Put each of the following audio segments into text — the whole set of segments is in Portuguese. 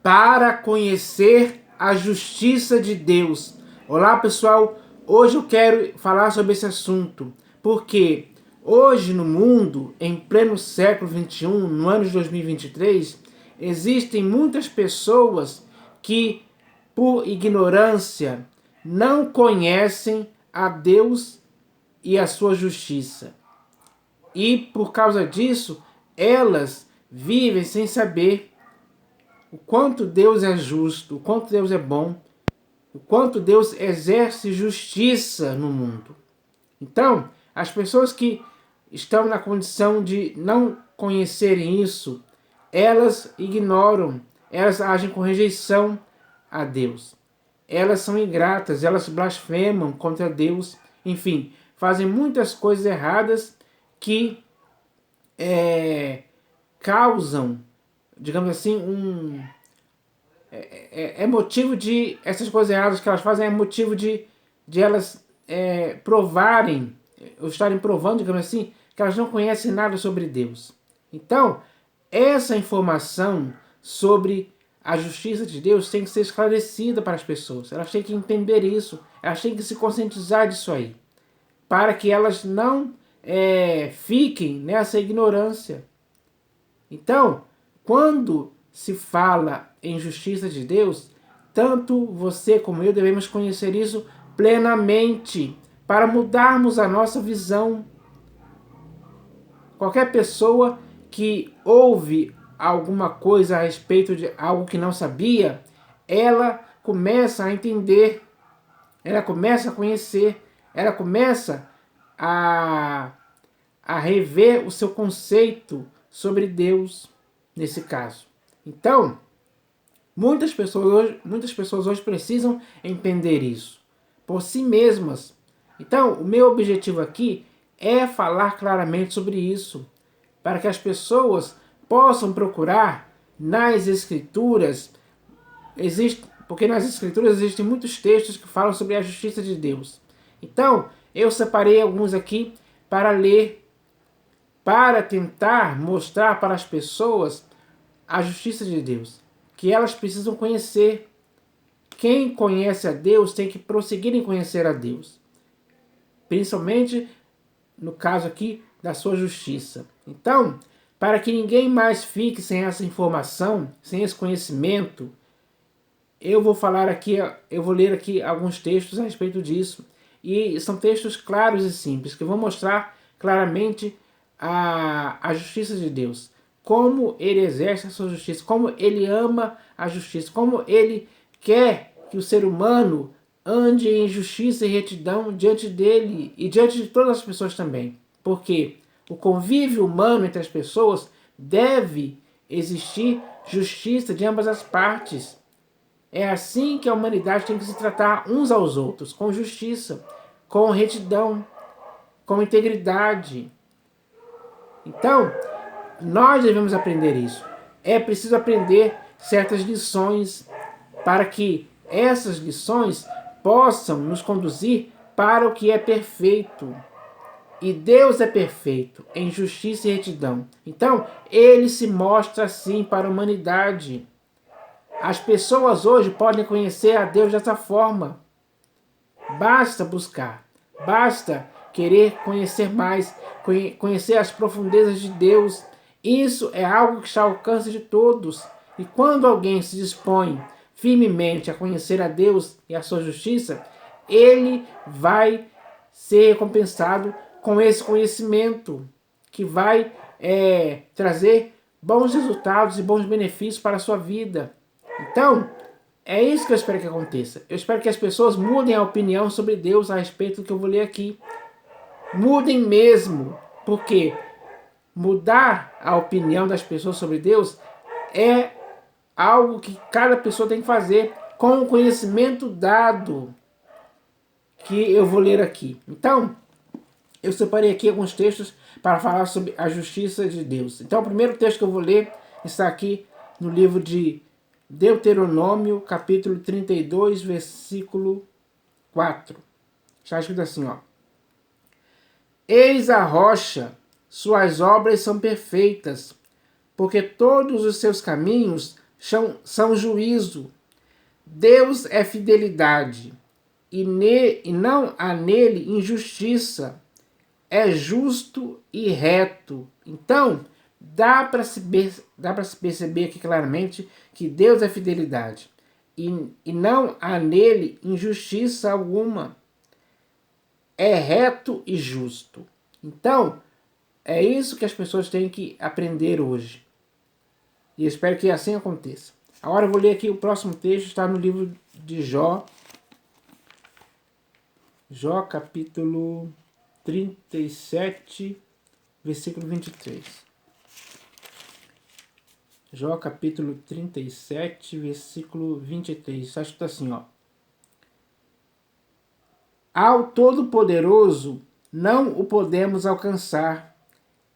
para conhecer a justiça de Deus. Olá, pessoal. Hoje eu quero falar sobre esse assunto, porque hoje no mundo, em pleno século XXI, no ano de 2023, existem muitas pessoas que, por ignorância, não conhecem a Deus e a sua justiça. E por causa disso, elas vivem sem saber o quanto Deus é justo, o quanto Deus é bom, o quanto Deus exerce justiça no mundo. Então, as pessoas que estão na condição de não conhecerem isso, elas ignoram, elas agem com rejeição a Deus. Elas são ingratas, elas blasfemam contra Deus, enfim, fazem muitas coisas erradas que causam, digamos assim, é motivo de, essas coisas erradas que elas fazem é motivo de elas provarem, ou estarem provando, digamos assim, que elas não conhecem nada sobre Deus. Então, essa informação sobre a justiça de Deus tem que ser esclarecida para as pessoas. Elas têm que entender isso, elas têm que se conscientizar disso aí, para que elas não fiquem nessa ignorância. Então, quando se fala em justiça de Deus, tanto você como eu devemos conhecer isso plenamente, para mudarmos a nossa visão. Qualquer pessoa que ouve alguma coisa a respeito de algo que não sabia, ela começa a entender, ela começa a conhecer, ela começa a, a rever o seu conceito sobre Deus, nesse caso. Então, muitas pessoas hoje precisam entender isso por si mesmas. Então, o meu objetivo aqui é falar claramente sobre isso, para que as pessoas possam procurar nas Escrituras, porque nas Escrituras existem muitos textos que falam sobre a justiça de Deus. Então, eu separei alguns aqui para ler, para tentar mostrar para as pessoas a justiça de Deus, que elas precisam conhecer. Quem conhece a Deus tem que prosseguir em conhecer a Deus, principalmente no caso aqui da sua justiça. Então, para que ninguém mais fique sem essa informação, sem esse conhecimento, eu vou ler aqui alguns textos a respeito disso. E são textos claros e simples, que vão mostrar claramente a justiça de Deus. Como ele exerce a sua justiça, como ele ama a justiça, como ele quer que o ser humano ande em justiça e retidão diante dele e diante de todas as pessoas também. Porque o convívio humano entre as pessoas deve existir justiça de ambas as partes. É assim que a humanidade tem que se tratar uns aos outros, com justiça, com retidão, com integridade. Então, nós devemos aprender isso. É preciso aprender certas lições para que essas lições possam nos conduzir para o que é perfeito. E Deus é perfeito em justiça e retidão. Então, ele se mostra assim para a humanidade. As pessoas hoje podem conhecer a Deus dessa forma. Basta buscar, basta querer conhecer mais, conhecer as profundezas de Deus. Isso é algo que está ao alcance de todos. E quando alguém se dispõe firmemente a conhecer a Deus e a sua justiça, ele vai ser recompensado com esse conhecimento, que vai trazer bons resultados e bons benefícios para a sua vida. Então, é isso que eu espero que aconteça. Eu espero que as pessoas mudem a opinião sobre Deus a respeito do que eu vou ler aqui. Mudem mesmo, porque mudar a opinião das pessoas sobre Deus é algo que cada pessoa tem que fazer com o conhecimento dado que eu vou ler aqui. Então, eu separei aqui alguns textos para falar sobre a justiça de Deus. Então, o primeiro texto que eu vou ler está aqui no livro de Deuteronômio, capítulo 32, versículo 4. Está escrito assim, ó. Eis a rocha, suas obras são perfeitas, porque todos os seus caminhos são juízo. Deus é fidelidade, e não há nele injustiça. É justo e reto. Então, dá para se perceber aqui claramente que Deus é fidelidade, e não há nele injustiça alguma. É reto e justo. Então, é isso que as pessoas têm que aprender hoje. E eu espero que assim aconteça. Agora eu vou ler aqui o próximo texto, está no livro de Jó. Jó, capítulo 37, versículo 23. Jó, capítulo 37, versículo 23. Está escrito assim, ó. Ao Todo-Poderoso não o podemos alcançar.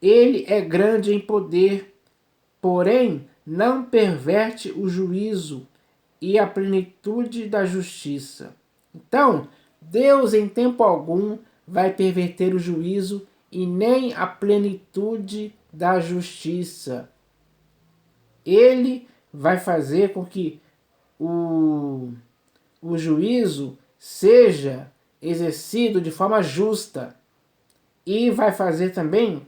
Ele é grande em poder, porém não perverte o juízo e a plenitude da justiça. Então, Deus em tempo algum vai perverter o juízo e nem a plenitude da justiça. Ele vai fazer com que o juízo seja exercido de forma justa, e vai fazer também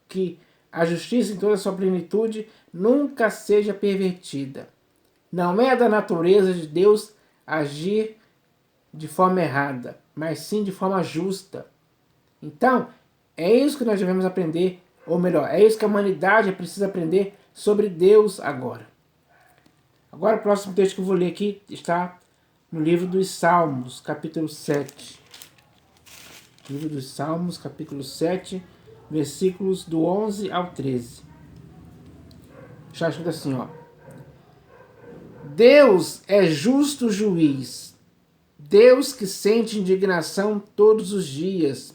que a justiça em toda a sua plenitude nunca seja pervertida. Não é da natureza de Deus agir de forma errada, mas sim de forma justa. Então, é isso que nós devemos aprender, ou melhor, é isso que a humanidade precisa aprender sobre Deus agora. Agora o próximo texto que eu vou ler aqui está no livro dos Salmos, capítulo 7. Livro dos Salmos, capítulo 7, versículos do 11 ao 13. Está escrito assim, ó. Deus é justo juiz, Deus que sente indignação todos os dias.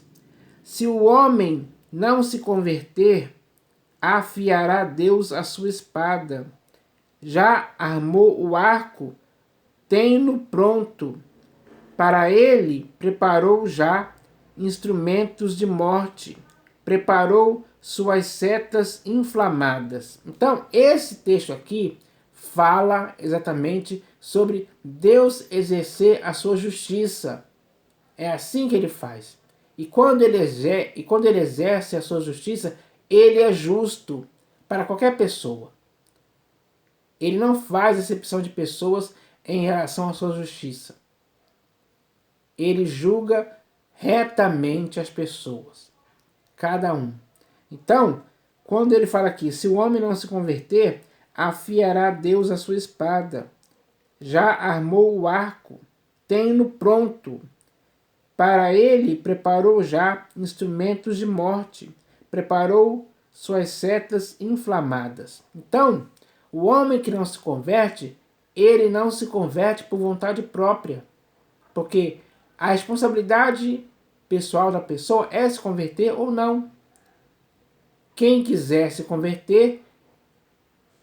Se o homem não se converter, afiará Deus a sua espada. Já armou o arco, tem-no pronto. Para ele preparou já instrumentos de morte, preparou suas setas inflamadas. Então, esse texto aqui fala exatamente sobre Deus exercer a sua justiça. É assim que ele faz. E quando ele exerce a sua justiça, ele é justo para qualquer pessoa. Ele não faz acepção de pessoas em relação à sua justiça. Ele julga retamente as pessoas, cada um. Então, quando ele fala aqui, se o homem não se converter, afiará Deus a sua espada. Já armou o arco, tem-no pronto. Para ele preparou já instrumentos de morte, preparou suas setas inflamadas. Então, o homem que não se converte, ele não se converte por vontade própria, porque a responsabilidade pessoal da pessoa é se converter ou não. Quem quiser se converter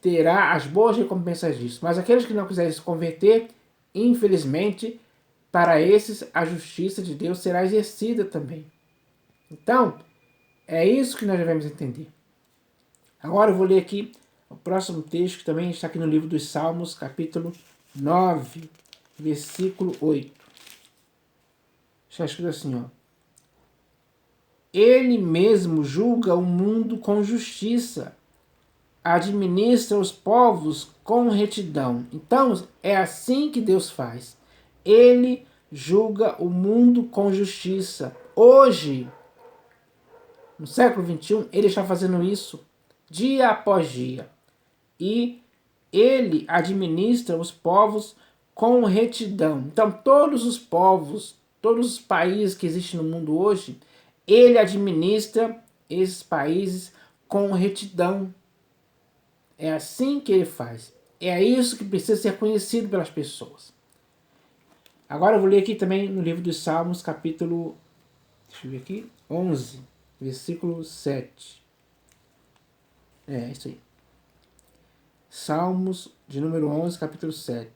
terá as boas recompensas disso. Mas aqueles que não quiserem se converter, infelizmente, para esses a justiça de Deus será exercida também. Então, é isso que nós devemos entender. Agora eu vou ler aqui o próximo texto, que também está aqui no livro dos Salmos, capítulo 9, versículo 8. Está escrito assim, ó. Ele mesmo julga o mundo com justiça, administra os povos com retidão. Então, é assim que Deus faz. Ele julga o mundo com justiça. Hoje, no século XXI, ele está fazendo isso dia após dia. E ele administra os povos com retidão. Então, todos os povos, todos os países que existem no mundo hoje, ele administra esses países com retidão. É assim que ele faz. É isso que precisa ser conhecido pelas pessoas. Agora eu vou ler aqui também no livro dos Salmos, capítulo, deixa eu ver aqui, 11, versículo 7. É, isso aí. Salmos de número 11, capítulo 7.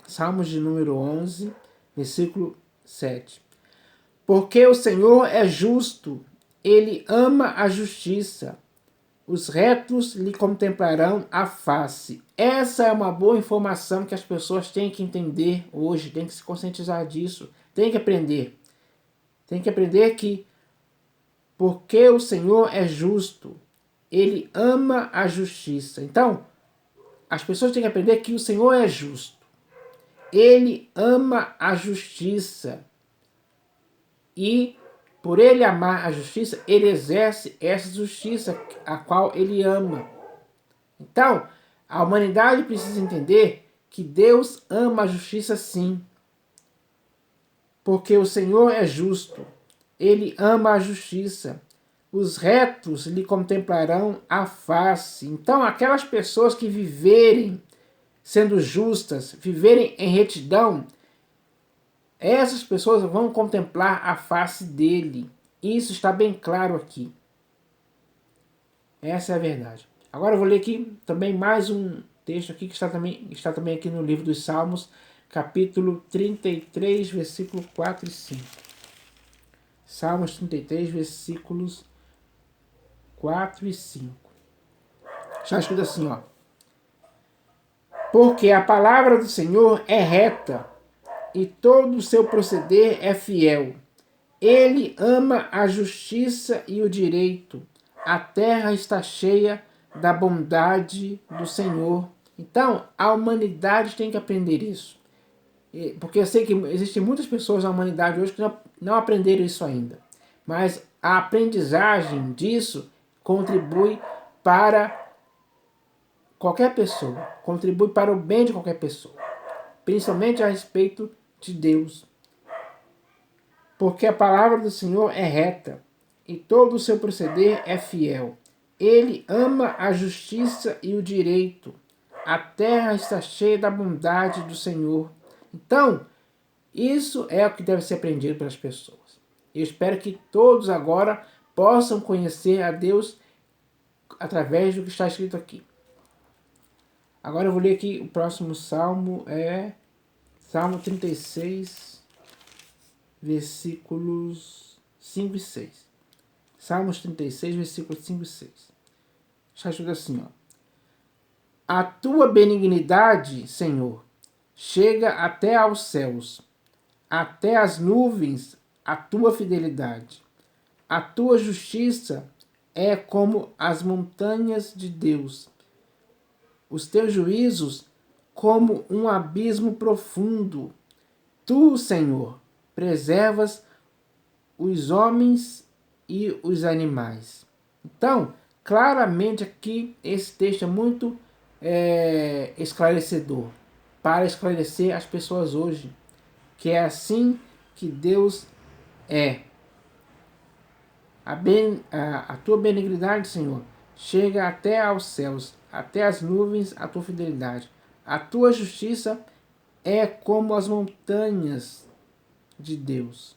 Salmos de número 11, versículo 7. Porque o Senhor é justo, ele ama a justiça. os retos lhe contemplarão a face. Essa é uma boa informação que as pessoas têm que entender hoje, têm que se conscientizar disso, têm que aprender. Tem que aprender que porque o Senhor é justo, Ele ama a justiça. Então, as pessoas têm que aprender que o Senhor é justo. Ele ama a justiça. E, por Ele amar a justiça, Ele exerce essa justiça a qual Ele ama. Então, a humanidade precisa entender que Deus ama a justiça sim. Porque o Senhor é justo. Ele ama a justiça. Os retos lhe contemplarão a face. Então, aquelas pessoas que viverem sendo justas, viverem em retidão, essas pessoas vão contemplar a face dele. Isso está bem claro aqui. Essa é a verdade. Agora eu vou ler aqui também mais um texto aqui que está também aqui no livro dos Salmos, capítulo 33, versículo 4 e 5. Salmos 33, versículos 4 e 5. Está escrito assim, ó. Porque a palavra do Senhor é reta, e todo o seu proceder é fiel. Ele ama a justiça e o direito. A terra está cheia da bondade do Senhor. Então, a humanidade tem que aprender isso. Porque eu sei que existem muitas pessoas na humanidade hoje que não aprenderam isso ainda. Mas a aprendizagem disso contribui para qualquer pessoa. Contribui para o bem de qualquer pessoa. Principalmente a respeito de Deus. Porque a palavra do Senhor é reta, e todo o seu proceder é fiel. Ele ama a justiça e o direito. A terra está cheia da bondade do Senhor. Então, isso é o que deve ser aprendido pelas pessoas. Eu espero que todos agora possam conhecer a Deus através do que está escrito aqui. Agora eu vou ler aqui o próximo salmo, é Salmo 36, versículos 5 e 6. Salmos 36, versículos 5 e 6. Está escrito assim, ó. A tua benignidade, Senhor, chega até aos céus, até as nuvens a tua fidelidade. A tua justiça é como as montanhas de Deus. Os teus juízos como um abismo profundo. Tu, Senhor, preservas os homens e os animais. Então, claramente aqui esse texto é muito esclarecedor para esclarecer as pessoas hoje, que é assim que Deus é. A tua benignidade, Senhor, chega até aos céus, até as nuvens a tua fidelidade. A tua justiça é como as montanhas de Deus.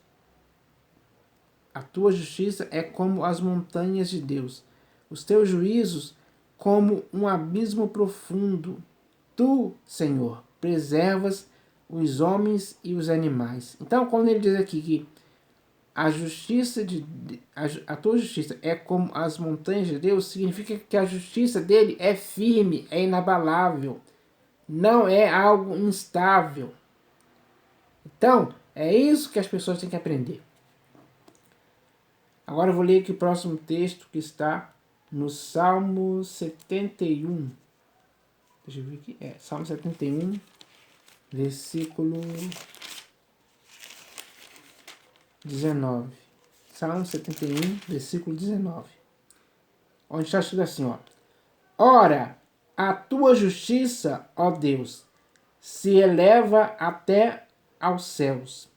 A tua justiça é como as montanhas de Deus. Os teus juízos como um abismo profundo. Tu, Senhor, preservas os homens e os animais. Então, quando ele diz aqui que a tua justiça é como as montanhas de Deus, significa que a justiça dele é firme, é inabalável, não é algo instável. Então, é isso que as pessoas têm que aprender. Agora eu vou ler aqui o próximo texto que está no Salmo 71. Deixa eu ver aqui. Salmo 71, versículo 19. Salmo 71, versículo 19. Onde está escrito assim, ó. Ora, a tua justiça, ó Deus, se eleva até aos céus.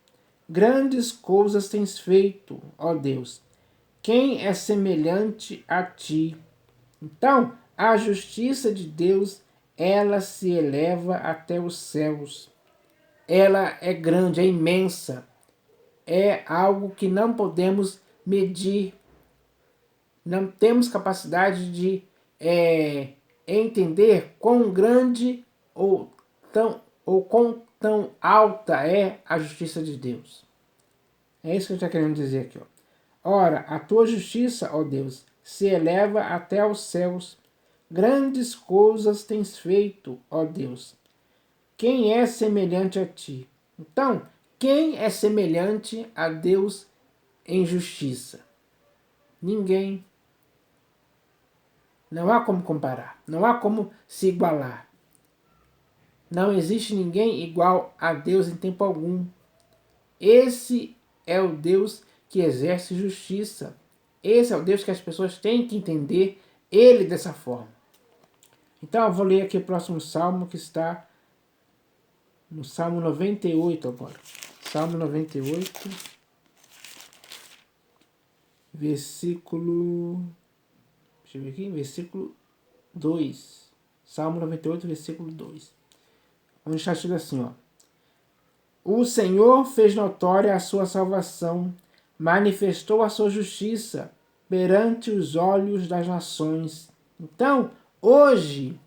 Grandes coisas tens feito, ó Deus. Quem é semelhante a ti? Então, a justiça de Deus, ela se eleva até os céus. Ela é grande, é imensa. É algo que não podemos medir. Não temos capacidade de entender quão grande ou quão tão alta é a justiça de Deus. É isso que eu estou querendo dizer aqui, ó. Ora, a tua justiça, ó Deus, se eleva até aos céus. Grandes coisas tens feito, ó Deus. Quem é semelhante a ti? Então, quem é semelhante a Deus em justiça? Ninguém. Não há como comparar. Não há como se igualar. Não existe ninguém igual a Deus em tempo algum. Esse é o Deus que exerce justiça. Esse é o Deus que as pessoas têm que entender ele dessa forma. Então eu vou ler aqui o próximo salmo, que está no Salmo 98 agora. Salmo 98, versículo... Deixa eu ver aqui, versículo 2. Salmo 98, versículo 2. Onde está escrito assim, ó. O Senhor fez notória a sua salvação, manifestou a sua justiça perante os olhos das nações. Então, hoje,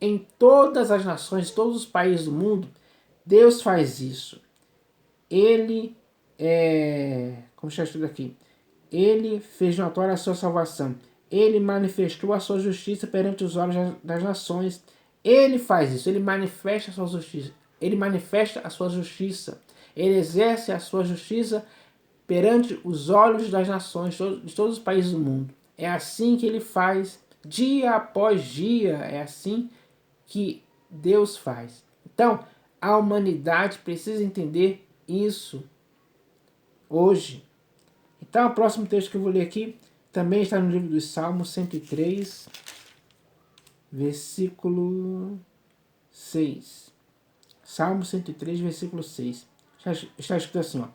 em todas as nações, todos os países do mundo, Deus faz isso. Ele, como está escrito aqui, ele fez notória a sua salvação. Ele manifestou a sua justiça perante os olhos das nações. Ele faz isso, ele manifesta a sua justiça. Ele manifesta a sua justiça. Ele exerce a sua justiça perante os olhos das nações, de todos os países do mundo. É assim que ele faz, dia após dia. É assim que Deus faz. Então, a humanidade precisa entender isso hoje. Então, o próximo texto que eu vou ler aqui também está no livro dos Salmos 103, versículo 6. Salmo 103, versículo 6. Está escrito assim, ó.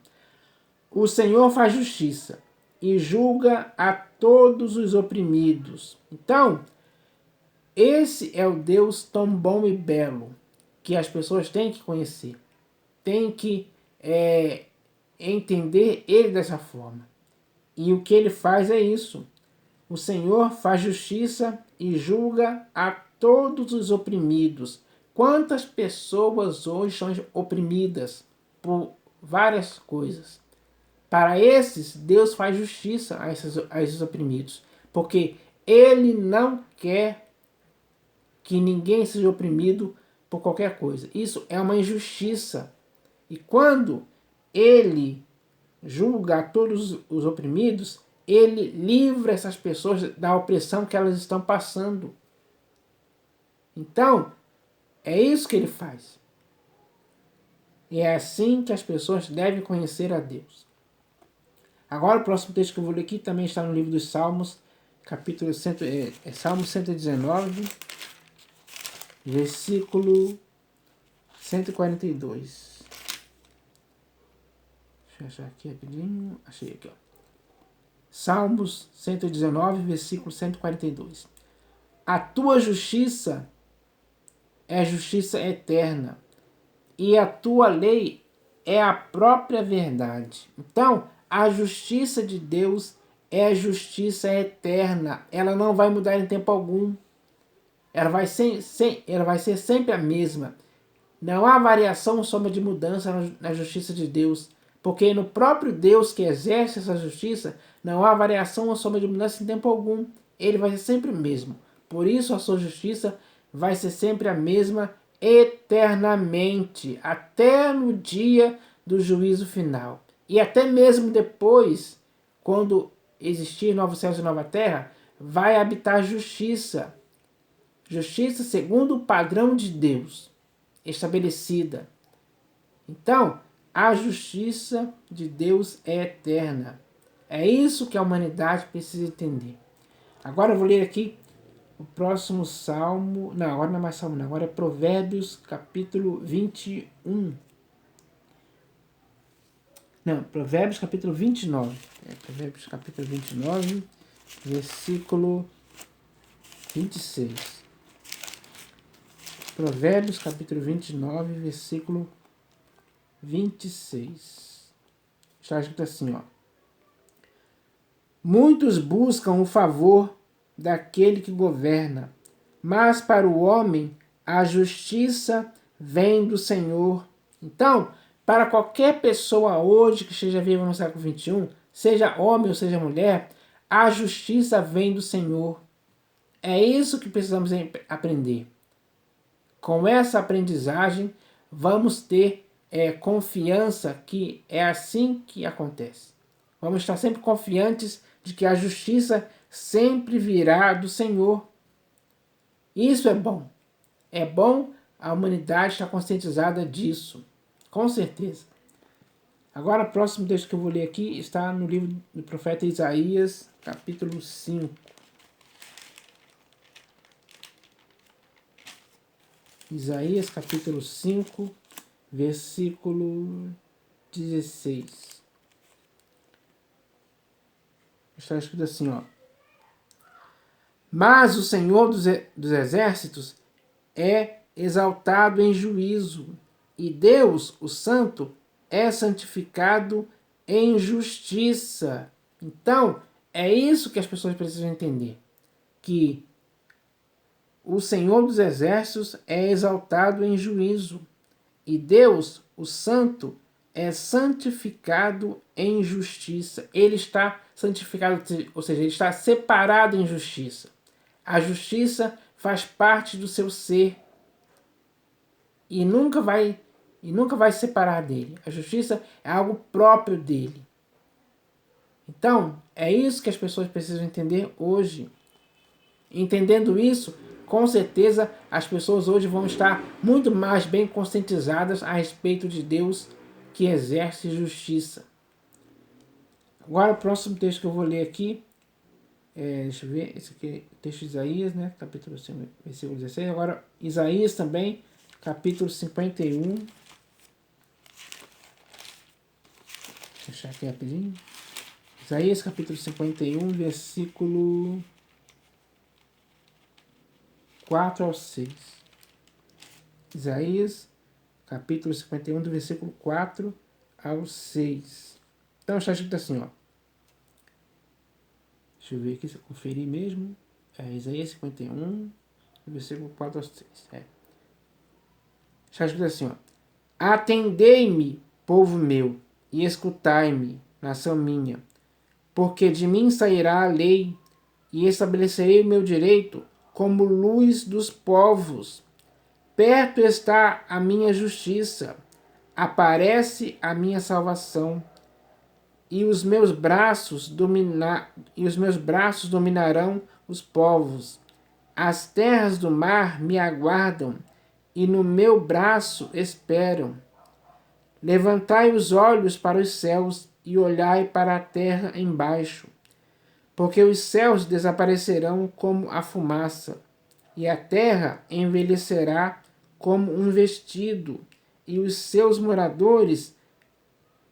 O Senhor faz justiça e julga a todos os oprimidos. Então, esse é o Deus tão bom e belo que as pessoas têm que conhecer. Têm que entender ele dessa forma. E o que ele faz é isso. O Senhor faz justiça e julga a todos os oprimidos. Quantas pessoas hoje são oprimidas por várias coisas? Para esses, Deus faz justiça a esses oprimidos. Porque ele não quer que ninguém seja oprimido por qualquer coisa. Isso é uma injustiça. E quando ele julga a todos os oprimidos, ele livra essas pessoas da opressão que elas estão passando. Então, é isso que ele faz. E é assim que as pessoas devem conhecer a Deus. Agora, o próximo texto que eu vou ler aqui também está no livro dos Salmos, capítulo Salmo 119, versículo 142. Deixa eu achar aqui rapidinho. Achei aqui, ó. Salmos 119, versículo 142. A tua justiça é justiça eterna, e a tua lei é a própria verdade. Então, a justiça de Deus é justiça eterna. Ela não vai mudar em tempo algum. Ela vai ser sempre a mesma. Não há variação ou sombra de mudança na justiça de Deus. Porque no próprio Deus que exerce essa justiça, não há variação ou sombra de mudança em tempo algum. Ele vai ser sempre o mesmo. Por isso a sua justiça vai ser sempre a mesma eternamente, até no dia do juízo final. E até mesmo depois, quando existir novos céus e nova terra, vai habitar justiça. Justiça segundo o padrão de Deus, estabelecida. Então, a justiça de Deus é eterna. É isso que a humanidade precisa entender. Agora eu vou ler aqui o próximo salmo. Não, agora não é mais salmo, não. Agora é Provérbios capítulo 21. Não, Provérbios capítulo 29. Provérbios capítulo 29, versículo 26. Provérbios capítulo 29, versículo 26. Está escrito assim, ó. Muitos buscam o favor daquele que governa, mas para o homem a justiça vem do Senhor. Então, para qualquer pessoa hoje que esteja viva no século XXI, seja homem ou seja mulher, A justiça vem do Senhor. É isso que precisamos aprender. Com essa aprendizagem, vamos ter confiança que é assim que acontece. Vamos estar sempre confiantes de que a justiça sempre virá do Senhor. Isso é bom. É bom a humanidade estar conscientizada disso. Com certeza. Agora, o próximo texto que eu vou ler aqui está no livro do profeta Isaías, capítulo 5. Isaías, capítulo 5, versículo 16. Está escrito assim, ó. Mas o Senhor dos exércitos é exaltado em juízo, e Deus, o Santo, é santificado em justiça. Então, é isso que as pessoas precisam entender. Que o Senhor dos exércitos é exaltado em juízo, e Deus, o Santo, é santificado em justiça. Ele está santificado, ou seja, ele está separado em justiça. A justiça faz parte do seu ser e nunca vai se separar dele. A justiça é algo próprio dele. Então, é isso que as pessoas precisam entender hoje. Entendendo isso, com certeza as pessoas hoje vão estar muito mais bem conscientizadas a respeito de Deus que exerce justiça. Agora o próximo texto que eu vou ler aqui, deixa eu ver, esse aqui é o texto de Isaías, né? Capítulo 5, versículo 16. Agora Isaías também, capítulo 51. Vou deixar aqui rapidinho. Isaías capítulo 51, versículo 4 ao 6. Isaías, capítulo 51, do versículo 4 ao 6. Então está escrito assim, ó. Deixa eu ver aqui se eu conferir mesmo. Isaías 51, do versículo 4 ao 6. Está escrito assim, ó. Atendei-me, povo meu, e escutai-me, nação minha, porque de mim sairá a lei, e estabelecerei o meu direito como luz dos povos. Perto está a minha justiça, aparece a minha salvação, e os meus braços dominarão os povos. As terras do mar me aguardam, e no meu braço esperam. Levantai os olhos para os céus e olhai para a terra embaixo, porque os céus desaparecerão como a fumaça, e a terra envelhecerá como um vestido, e os seus moradores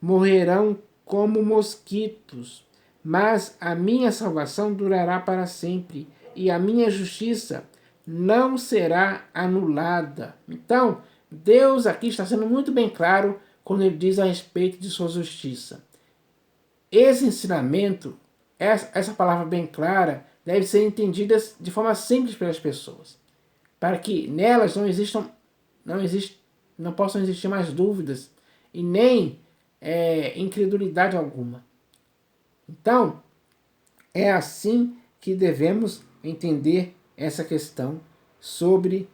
morrerão como mosquitos. Mas a minha salvação durará para sempre, e a minha justiça não será anulada. Então, Deus aqui está sendo muito bem claro quando ele diz a respeito de sua justiça. Esse ensinamento, essa palavra bem clara, deve ser entendida de forma simples pelas pessoas, para que nelas não possam existir mais dúvidas e nem incredulidade alguma. Então, é assim que devemos entender essa questão sobre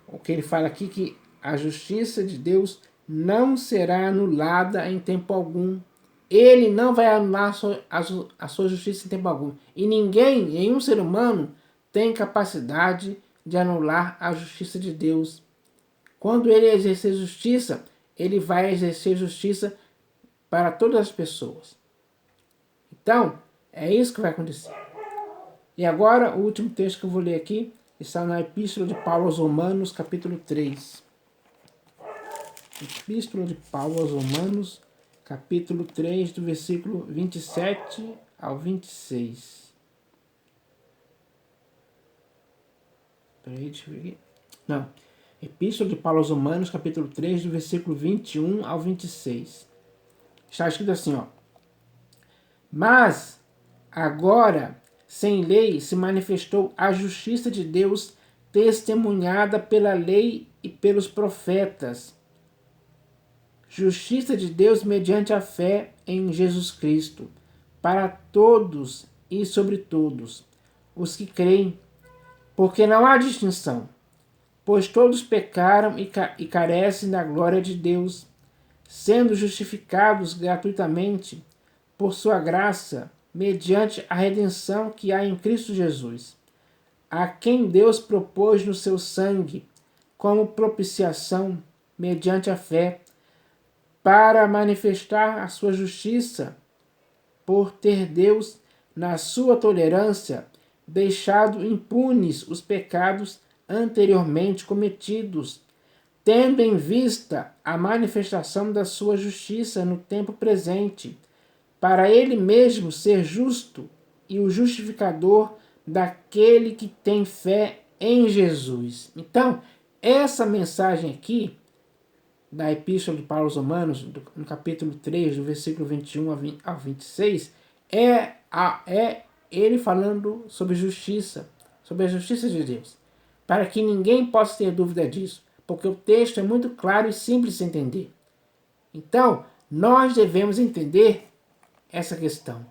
o que ele fala aqui, que a justiça de Deus não será anulada em tempo algum. Ele não vai anular a sua justiça em tempo algum. E nenhum ser humano tem capacidade de anular a justiça de Deus. Quando ele exercer justiça, ele vai exercer justiça para todas as pessoas. Então, é isso que vai acontecer. E agora, o último texto que eu vou ler aqui está na Epístola de Paulo aos Romanos, capítulo 3. Epístola de Paulo aos Romanos, capítulo 3, do versículo 27 ao 26. Peraí, deixa eu ver aqui. Não. Epístola de Paulo aos Romanos, capítulo 3, do versículo 21 ao 26. Está escrito assim, ó. Mas, agora, sem lei, se manifestou a justiça de Deus, testemunhada pela lei e pelos profetas. Justiça de Deus mediante a fé em Jesus Cristo, para todos e sobre todos os que creem, porque não há distinção, pois todos pecaram e carecem da glória de Deus, sendo justificados gratuitamente por sua graça, mediante a redenção que há em Cristo Jesus, a quem Deus propôs no seu sangue como propiciação mediante a fé, para manifestar a sua justiça, por ter Deus, na sua tolerância, deixado impunes os pecados anteriormente cometidos, tendo em vista a manifestação da sua justiça no tempo presente, para ele mesmo ser justo e o justificador daquele que tem fé em Jesus. Então, essa mensagem aqui, da Epístola de Paulo aos Romanos, no capítulo 3, do versículo 21 ao 26, é ele falando sobre justiça, sobre a justiça de Deus, para que ninguém possa ter dúvida disso, porque o texto é muito claro e simples de entender. Então, nós devemos entender essa questão.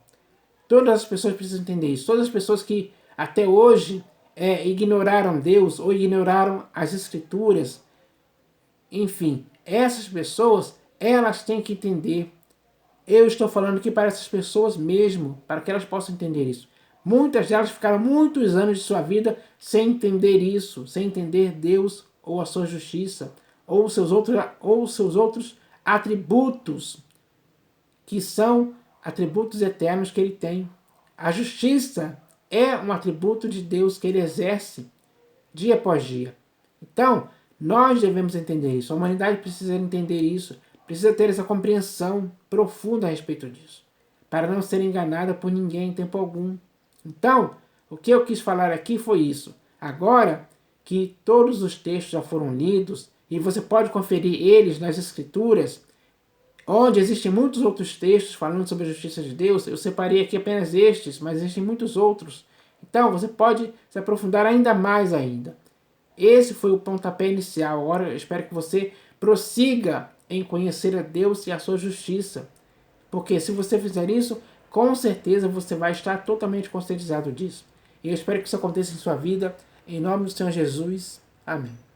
Todas as pessoas precisam entender isso. Todas as pessoas que até hoje ignoraram Deus ou ignoraram as Escrituras, enfim, essas pessoas, elas têm que entender. Eu estou falando aqui para essas pessoas mesmo, para que elas possam entender isso. Muitas delas ficaram muitos anos de sua vida sem entender isso, sem entender Deus ou a sua justiça, ou seus outros atributos, que são atributos eternos que ele tem. A justiça é um atributo de Deus que ele exerce dia após dia. Então, nós devemos entender isso. A humanidade precisa entender isso. Precisa ter essa compreensão profunda a respeito disso, para não ser enganada por ninguém em tempo algum. Então, o que eu quis falar aqui foi isso. Agora que todos os textos já foram lidos, e você pode conferir eles nas Escrituras, onde existem muitos outros textos falando sobre a justiça de Deus. Eu separei aqui apenas estes, mas existem muitos outros. Então, você pode se aprofundar ainda mais ainda. Esse foi o pontapé inicial. Agora eu espero que você prossiga em conhecer a Deus e a sua justiça. Porque se você fizer isso, com certeza você vai estar totalmente conscientizado disso. E eu espero que isso aconteça em sua vida. Em nome do Senhor Jesus. Amém.